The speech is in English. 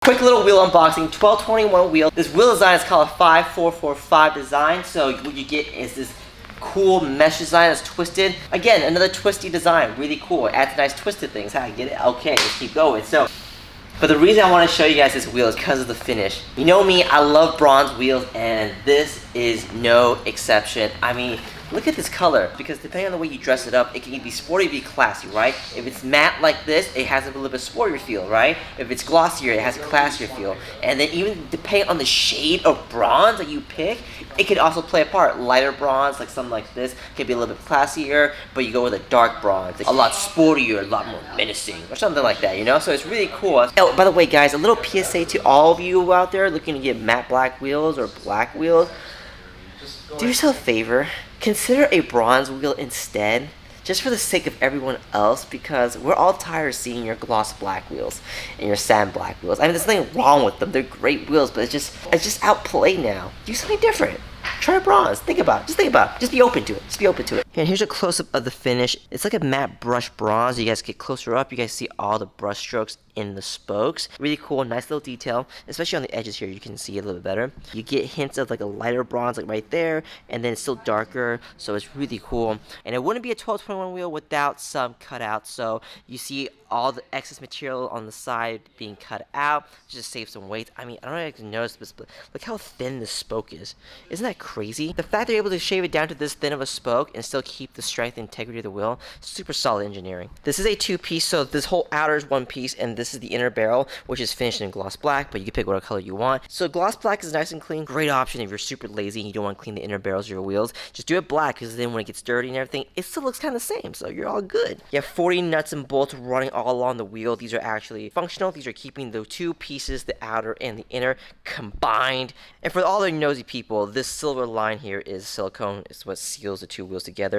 Quick little wheel unboxing, 1221 wheel. This wheel design is called a 5445 design. So what you get is this cool mesh design that's twisted. Again, another twisty design, really cool. It adds nice twisted things. How I get it? Okay, let's keep going. But the reason I want to show you guys this wheel is because of the finish. You know me, I love bronze wheels, and this is no exception. I mean, look at this color, because depending on the way you dress it up, it can be sporty, be classy, right? If it's matte like this, it has a little bit sportier feel, right? If it's glossier, it has a classier feel. And then even depending on the shade of bronze that you pick, it can also play a part. Lighter bronze, like something like this, can be a little bit classier, but you go with a dark bronze, like a lot sportier, a lot more menacing, or something like that, you know? So it's really cool. Oh, by the way, guys, a little PSA to all of you out there looking to get matte black wheels or black wheels. Do yourself a favor. Consider a bronze wheel instead, just for the sake of everyone else, because we're all tired of seeing your gloss black wheels and your sand black wheels. I mean, there's nothing wrong with them. They're great wheels, but it's just outplayed now. Do something different. Try bronze. Think about it. Just think about it. Just be open to it. Just be open to it. And here's a close-up of the finish. It's like a matte brush bronze. You guys get closer up, you guys see all the brush strokes in the spokes. Really cool, nice little detail, especially on the edges here. You can see it a little bit better. You get hints of like a lighter bronze, like right there, and then it's still darker, so it's really cool. And it wouldn't be a 1221 wheel without some cutouts. So you see all the excess material on the side being cut out, just save some weight. I mean, I don't know if you can notice this, but look how thin this spoke is. Isn't that crazy? The fact they're able to shave it down to this thin of a spoke and still keep the strength and integrity of the wheel, super solid engineering. This is a two-piece, so this whole outer is one piece, and this is the inner barrel, which is finished in gloss black, but you can pick whatever color you want. So gloss black is nice and clean. Great option if you're super lazy and you don't want to clean the inner barrels of your wheels. Just do it black, because then when it gets dirty and everything, it still looks kind of the same, so you're all good. You have 40 nuts and bolts running all along the wheel. These are actually functional. These are keeping the two pieces, the outer and the inner, combined. And for all the nosy people, this silver line here is silicone. It's what seals the two wheels together.